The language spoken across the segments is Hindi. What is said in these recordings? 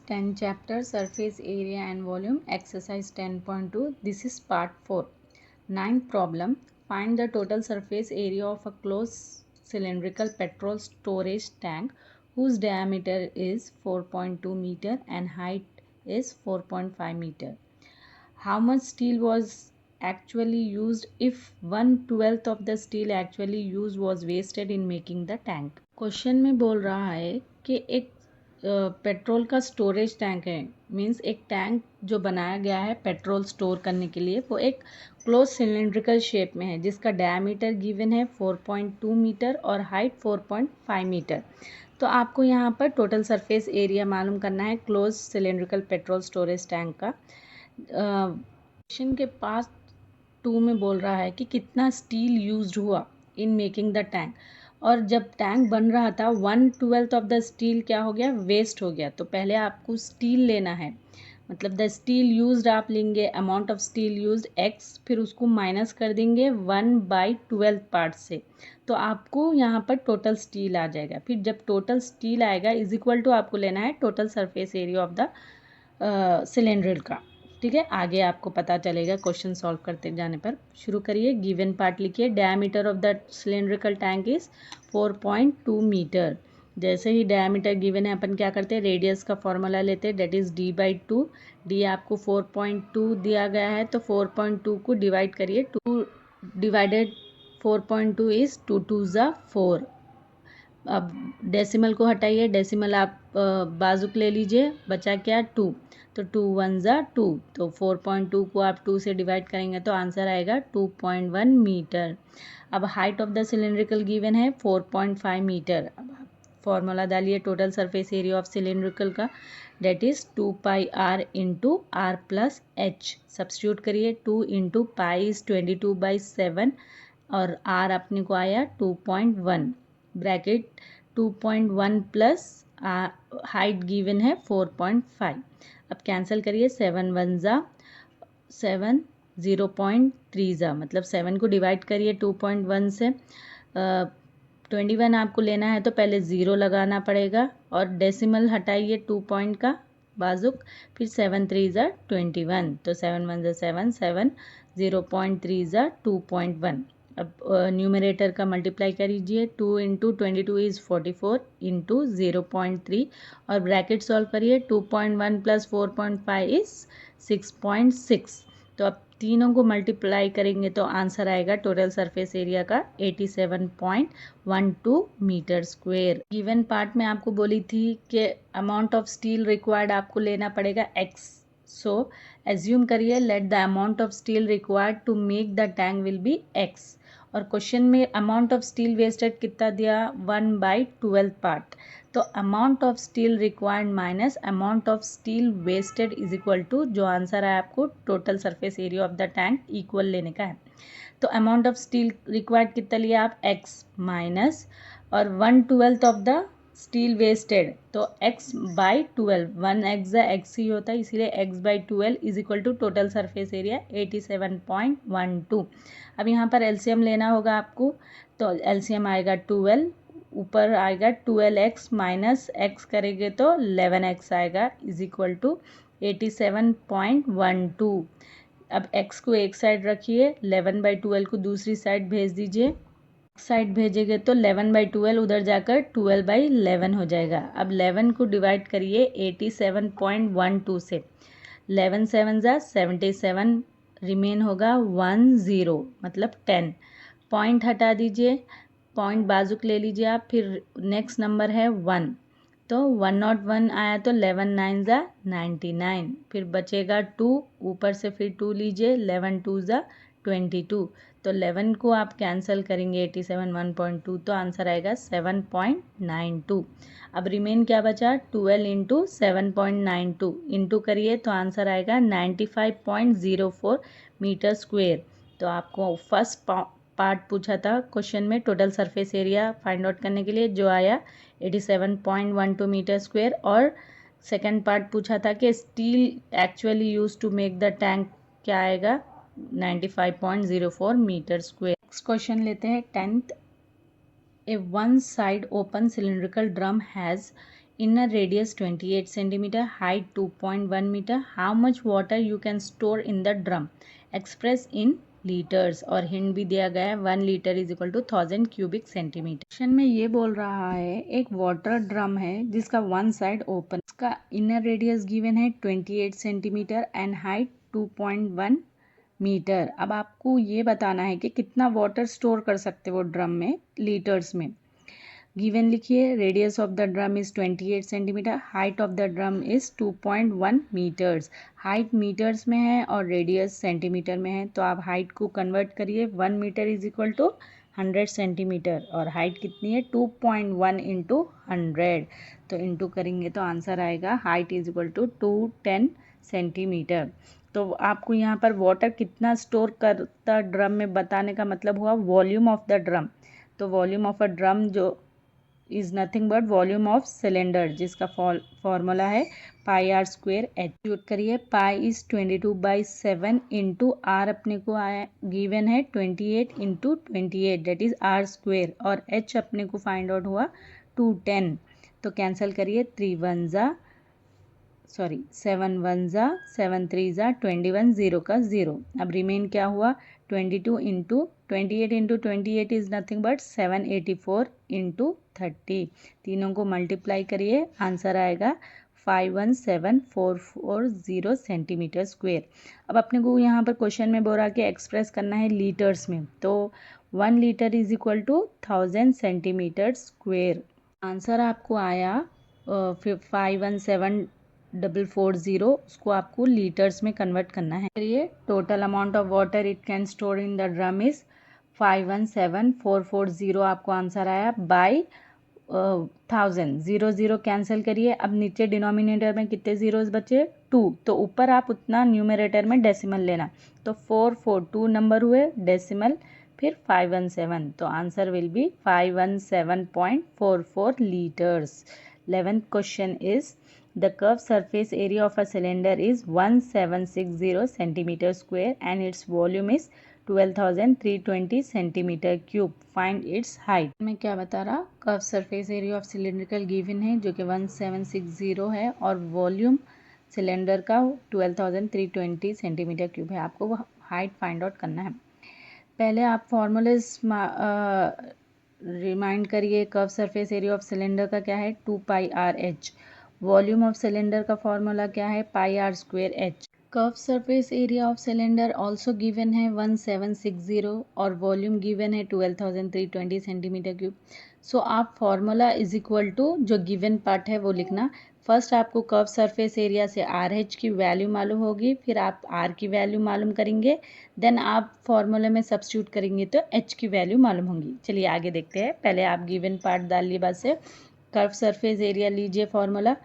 10 chapter surface area and volume exercise 10.2. This is part 4. Ninth problem. Find the total surface area of a closed cylindrical petrol storage tank whose diameter is 4.2 meter and height is 4.5 meter. How much steel was actually used if 1/12 of the steel actually used was wasted in making the tank? Question में बोल रहा है कि एक पेट्रोल का स्टोरेज टैंक है, मीन्स एक टैंक जो बनाया गया है पेट्रोल स्टोर करने के लिए, वो एक क्लोज सिलेंड्रिकल शेप में है जिसका डायमीटर गिवन है 4.2 मीटर और हाइट 4.5 मीटर। तो आपको यहाँ पर टोटल सरफेस एरिया मालूम करना है close cylindrical petrol storage tank का। क्वेश्चन के पास 2 में बोल रहा है कि कितना स्टील यूज्ड हुआ इन मेकिंग द टैंक, और जब टैंक बन रहा था 1/12 ऑफ द स्टील क्या हो गया, वेस्ट हो गया। तो पहले आपको स्टील लेना है, मतलब द स्टील यूज्ड आप लेंगे amount of steel used x, फिर उसको माइनस कर देंगे 1/12 पार्ट से, तो आपको यहाँ पर टोटल स्टील आ जाएगा। फिर जब टोटल स्टील आएगा इज इक्वल टू आपको लेना है total surface area of the cylinder का। ठीक है, आगे आपको पता चलेगा क्वेश्चन सॉल्व करते जाने पर। शुरू करिए, गिवन पार्ट लिखिए। Diameter of the cylindrical tank is 4.2 metre. जैसे ही डायमीटर गिवन है अपन क्या करते हैं, रेडियस का फॉर्मूला लेते हैं, डेट इज d/2। डी आपको 4.2 दिया गया है तो 4.2 को डिवाइड करिए, 2 डिवाइडेड 4.2 इज 2 2 ज़ा 4। अब डेसिमल को हटाइए, डेसिमल आप बाजुक ले लीजिए, बचा क्या 2, तो 2 1 ज़ा 2, तो 4.2 को आप 2 से डिवाइड करेंगे तो आंसर आएगा 2.1 मीटर। अब height of the cylindrical given है 4.5 मीटर। अब आप फॉर्मूला डालिए total surface area of cylindrical का, that is 2 pi r into R plus H. Substitute करिए, 2 इंटू पाई इज 22/7 और r अपने को आया 2.1, ब्रैकेट 2.1 प्लस हाइट गिवन है 4.5। अब कैंसिल करिए, 7 1 ज़ा 7, 0.3 ज़ा, मतलब 7 को डिवाइड करिए 2.1 से। 21 आपको लेना है तो पहले 0 लगाना पड़ेगा और डेसिमल हटाइए 2 पॉइंट का बाजुक, फिर 7 3 ज़ा 21, तो 7 1 ज़ा 7 7, 0.3 ज़ा 2.1। अब न्यूमरेटर का मल्टीप्लाई करीजिए, 2 इंटू 22 इज़ 44 इंटू 0.3 और ब्रैकेट सॉल्व करिए, 2.1 प्लस 4.5 इज़ 6.6। तो अब तीनों को मल्टीप्लाई करेंगे तो आंसर आएगा टोटल सरफेस एरिया का 87.12 मीटर स्क्वायर। गिवन पार्ट में आपको बोली थी कि अमाउंट ऑफ स्टील रिक्वायर्ड आपको लेना पड़ेगा x, सो एज्यूम करिए let the amount of steel required to make the tank will be x, और क्वेश्चन में अमाउंट ऑफ स्टील वेस्टेड कितना दिया, 1/12 पार्ट। तो amount of steel required minus amount of steel wasted is equal to, जो आंसर है आपको total surface area of the tank equal लेने का है। तो अमाउंट ऑफ स्टील रिक्वायर्ड कितना लिया आप, x माइनस और 1/12 ऑफ द स्टील वेस्टेड, तो x/12, 1x x ही होता है इसीलिए x/12 is equal to total surface area 87.12। अब यहाँ पर एलसीएम लेना होगा आपको, तो एलसीएम आएगा 12, ऊपर आएगा 12x माइनस x करेंगे तो 11x आएगा इज इक्वल टू 87.12। अब x को एक साइड रखिए, 11/12 को दूसरी साइड भेज दीजिए, साइड भेजेंगे तो 11/12 उधर जाकर 12/11 हो जाएगा। अब 11 को डिवाइड करिए 87.12 से, 11 7 ज़ा 77, रिमेन होगा 10, मतलब 10। पॉइंट हटा दीजिए, पॉइंट बाजुक ले लीजिए आप, फिर नेक्स्ट नंबर है 1, तो 101 आया तो 11 9 ज़ा 99, फिर बचेगा 2, ऊपर से फिर 2 लीजिए, 11 2 ज़ा 22, तो 11 को आप कैंसिल करेंगे 87 1.2 तो आंसर आएगा 7.92। अब रिमेन क्या बचा, 12 इंटू 7.92 इंटू करिए तो आंसर आएगा 95.04 मीटर स्क्वायर। तो आपको फर्स्ट पार्ट पूछा था क्वेश्चन में total surface area find out करने के लिए, जो आया 87.12 मीटर स्क्वायर, और सेकंड पार्ट पूछा था कि steel actually use to make the tank क्या आएगा, 95.04 मीटर स्क्वायर। नेक्स्ट क्वेश्चन लेते हैं 10th। A one side open cylindrical drum has inner radius 28 centimeter, height 2.1 meter. How much water you can store in the drum? Express in liters. और हिंट भी दिया गया है 1 litre is equal to 1000 cubic centimetre. Question में ये बोल रहा है एक वाटर ड्रम है जिसका वन साइड ओपन, इसका इनर रेडियस गिवन है 28 सेंटीमीटर एंड हाइट 2.1 मीटर। अब आपको ये बताना है कि कितना वाटर स्टोर कर सकते वो ड्रम में लीटर्स में। गिवन लिखिए, radius of the drum is 28 centimetre, height of the drum is 2.1 metres. Height metres में है और रेडियस सेंटीमीटर में है, तो आप हाइट को कन्वर्ट करिए। 1 metre is equal to 100 centimetre और हाइट कितनी है 2.1 इंटू 100, तो इंटू करेंगे तो आंसर आएगा height is equal to 210 centimetre. तो आपको यहाँ पर वाटर कितना स्टोर करता ड्रम में बताने का मतलब हुआ वॉल्यूम ऑफ द ड्रम। तो वॉल्यूम ऑफ अ ड्रम जो is nothing but volume of cylinder, जिसका फॉर्मूला है pi are square H. Use करिए, पाई इज 22/7 इंटू आर अपने को आया गिवन है 28 into 28 that is r square, और एच अपने को फाइंड आउट हुआ 210। तो कैंसिल करिए, 7 1 ज़ा 7 3 ज़ा 21, 0 का 0। अब रिमेन क्या हुआ 22 into 28 into 28 is nothing but 784 into 30। तीनों को मल्टीप्लाई करिए, आंसर आएगा 517,440 सेंटीमीटर स्क्वेयर। अब अपने को यहाँ पर क्वेश्चन में बोल रहा कि एक्सप्रेस करना है लीटर्स में, तो 1 litre is equal to 1000 centimetre square. Answer आपको आया 517,440, उसको आपको लीटर्स में कन्वर्ट करना है। ये total amount of water it can store in the drum is 517,440 आपको आंसर आया बाय 1000। 0 0 कैंसिल करिए। अब नीचे डिनोमिनेटर में कितने जीरोस बचे 2, तो ऊपर आप उतना न्यूमरेटर में डेसिमल लेना, तो 442 नंबर हुए डेसिमल, फिर 517, तो answer will be 517.44 litres. 11th question is the curved surface area of a cylinder is 1760 centimeter square and its volume is 12,320 centimeter cube. Find its height. मैं क्या बता रहा, curve surface area of cylindrical given है जो कि 1760 है और वॉल्यूम सिलेंडर का 12,320 सेंटीमीटर क्यूब है। आपको वो हाइट फाइंड आउट करना है। पहले आप फॉर्मूलेज रिमाइंड करिए। Curve surface area of cylinder का क्या है 2 pi are H. Volume of cylinder का फॉर्मूला क्या है pi are square H. Curve surface area of cylinder also given है 1760 और वॉल्यूम गिवन है 12,320 सेंटीमीटर क्यूब। सो आप फॉर्मूला इज इक्वल टू जो गिवन पार्ट है वो लिखना। फर्स्ट आपको कर्व सरफेस एरिया से आर एच की वैल्यू मालूम होगी, फिर आप आर की वैल्यू मालूम करेंगे, देन आप फॉर्मूले में सब्स्टिट्यूट करेंगे तो एच की वैल्यू मालूम होगी। चलिए आगे देखते हैं। पहले आप गिवन पार्ट डालिए बाद से। कर्व सरफेस एरिया लीजिए formula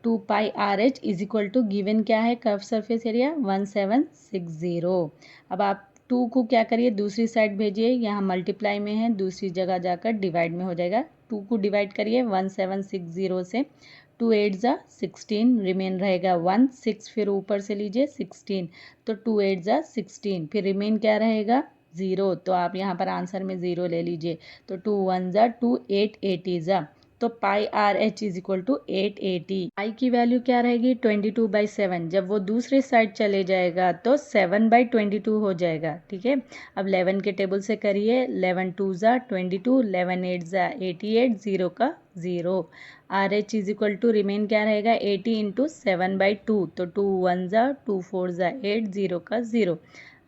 2 pi R H is equal to given क्या है कर्व सरफेस एरिया 1760। अब आप 2 को क्या करिए दूसरी साइड भेजिए, यहाँ मल्टीप्लाई में है, दूसरी जगह जाकर डिवाइड में हो जाएगा। 2 को डिवाइड करिए 1760 से, 2 8 ज़ा 16, रिमेन रहेगा 1, 6 फिर ऊपर से लीजिए 16, तो 2 8 ज़ा 16, फिर रिमेन क्या रहेगा 0, तो आप यहाँ पर आंसर में 0 ले लीजिए, तो 2 1 ज़ा 2, 8 80 ज़ा, तो pi R H is equal to 880। Pi की वैल्यू क्या रहेगी 22/7, जब वो दूसरी साइड चले जाएगा तो 7/22 हो जाएगा। ठीक है, अब 11 के टेबल से करिए, 11 2 ज़ा 22, 11 8 ज़ा 88, 0 का 0। R H is equal to remain क्या रहेगा 80 इंटू 7/2, तो 2 1 ज़ा 2 4 ज़ा 8, 0 का 0।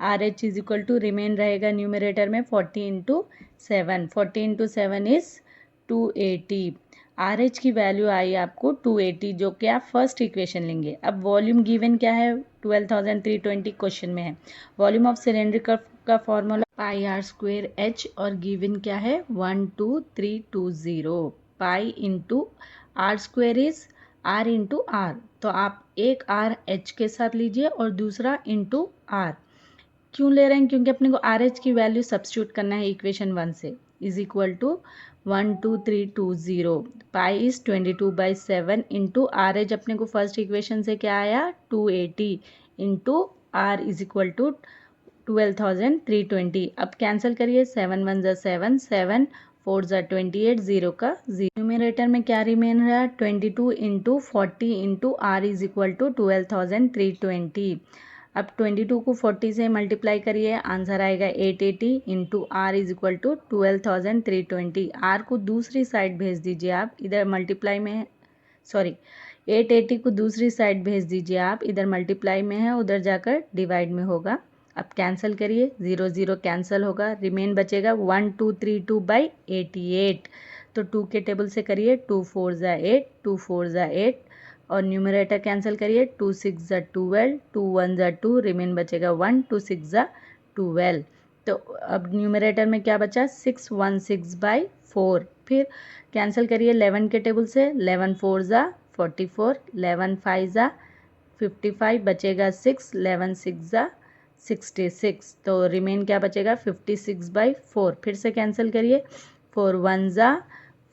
R H is equal to remain रहेगा न्यूमरेटर में 40 into 7, 40 into 7 is 280। R H की वैल्यू आई आपको 280, जो कि आप फर्स्ट इक्वेशन लेंगे। अब वॉल्यूम गिवन क्या है 12,320 क्वेश्चन में है। वॉल्यूम ऑफ सिलेंडर का formula pi are square h और गिवन क्या है 12320। Pi into r square is r into r, तो आप एक आर एच के साथ लीजिए और दूसरा इंटू आर। क्यों ले रहे हैं, क्योंकि अपने को आर एच की वैल्यू सब्स्टिट्यूट करना है इक्वेशन 1 से। Is equal to 12320, pi is 22/7 into r h अपने को फर्स्ट इक्वेशन से क्या आया 280 into r is equal to 12,320। अब कैंसिल करिए, 7 1 ज़ा 7, 7 4 ज़ा 28, 0 का 0। न्यूमरेटर में क्या रिमेन रहा, 22 into 40 into r is equal to 12,320। अब 22 को 40 से मल्टीप्लाई करिए, आंसर आएगा 880 into r is equal to 12,320। R को दूसरी साइड भेज दीजिए आप, इधर मल्टीप्लाई में है, सॉरी 880 को दूसरी साइड भेज दीजिए आप, इधर मल्टीप्लाई में है, उधर जाकर डिवाइड में होगा। अब कैंसिल करिए, 0 0 कैंसिल होगा, रिमेन बचेगा 1232/88। तो 2 के टेबल से करिए, 2 4 ज़ा 8, 2 4 ज़ा 8 और न्यूमरेटर कैंसिल करिए, 2 6 ज़ा 12, 2 1 ज़ा 2, रिमेन बचेगा 1, 2 6 ज़ा 12। तो अब न्यूमरेटर में क्या बचा, 616/4। फिर कैंसिल करिए 11 के टेबल से, 11 4 ज़ा 44, 11 5 ज़ा 55, बचेगा 6, 11 6 ज़ा 66। तो रिमेन क्या बचेगा, 56/4। फिर से कैंसिल करिए, 4 1 ज़ा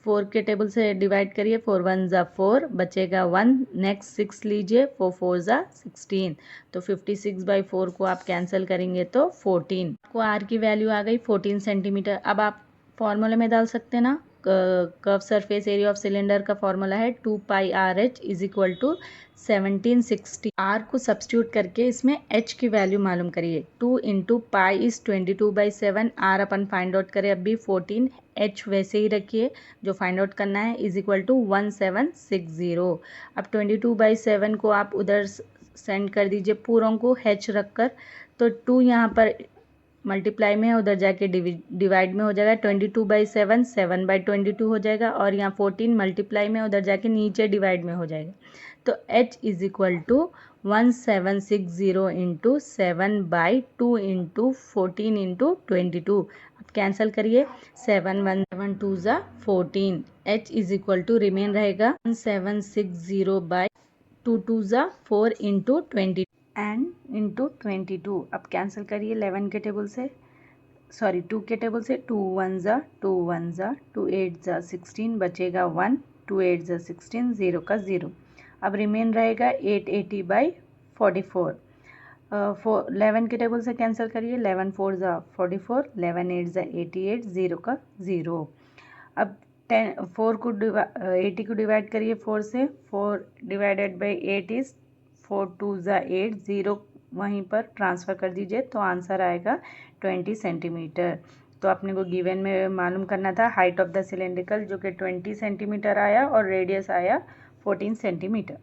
4 के टेबल से डिवाइड करिए, 4 1 ज़ा 4, बचेगा 1, नेक्स्ट 6 लीजिए, 4 4 ज़ा 16। तो 56/4 को आप कैंसिल करेंगे तो 14। आपको आर की वैल्यू आ गई 14 सेंटीमीटर। अब आप फॉर्मूले में डाल सकते हैं ना, curve surface area of cylinder का फॉर्मूला है 2 pi R H is equal to 1760। R को सब्स्टिट्यूट करके इसमें एच की वैल्यू मालूम करिए, 2 इंटू पाई इज 22/7। आर अपन फाइंड आउट करें अभी 14, एच वैसे ही रखिए जो फाइंड आउट करना है, इज इक्वल टू 1760। अब 22/7 को आप उधर सेंड कर दीजिए पूरों को एच रखकर, तो 2 यहाँ पर मल्टीप्लाई में है, उधर जाके डिवाइड में हो जाएगा, 22/7 7/22 हो जाएगा, और यहाँ 14 मल्टीप्लाई में उधर जाके नीचे डिवाइड में हो जाएगा। तो h is equal to 1760 into 7/2 into 14 into 22। अब कैंसिल करिए, 7 1 7 2 ज़ा 14, h is equal to remain रहेगा 1760/2 2 ज़ा 4 इंटू 20 एंड इंटू 22। अब कैंसिल करिए 11 के टेबल से, सॉरी 2 के टेबल से, 2 1 ज़ा 2 1 ज़ा 2 8 ज़ा 16, बचेगा 1, 2 8 ज़ा 16, 0 का 0। अब रिमेन रहेगा 880/44। 11 के टेबल से कैंसिल करिए, 11 4 ज़ा 44, 11 8 ज़ा 88, 0 का 0। अब 4 को 80 को डिवाइड करिए 4 से, 4 डिवाइडेड बाई 8 इज़ 4 2 ज़ा 8, 0 वहीं पर ट्रांसफ़र कर दीजिए, तो आंसर आएगा 20 सेंटीमीटर। तो अपने को गिवन में मालूम करना था हाइट ऑफ द सिलेंड्रिकल, जो कि 20 सेंटीमीटर आया और रेडियस आया 14 सेंटीमीटर।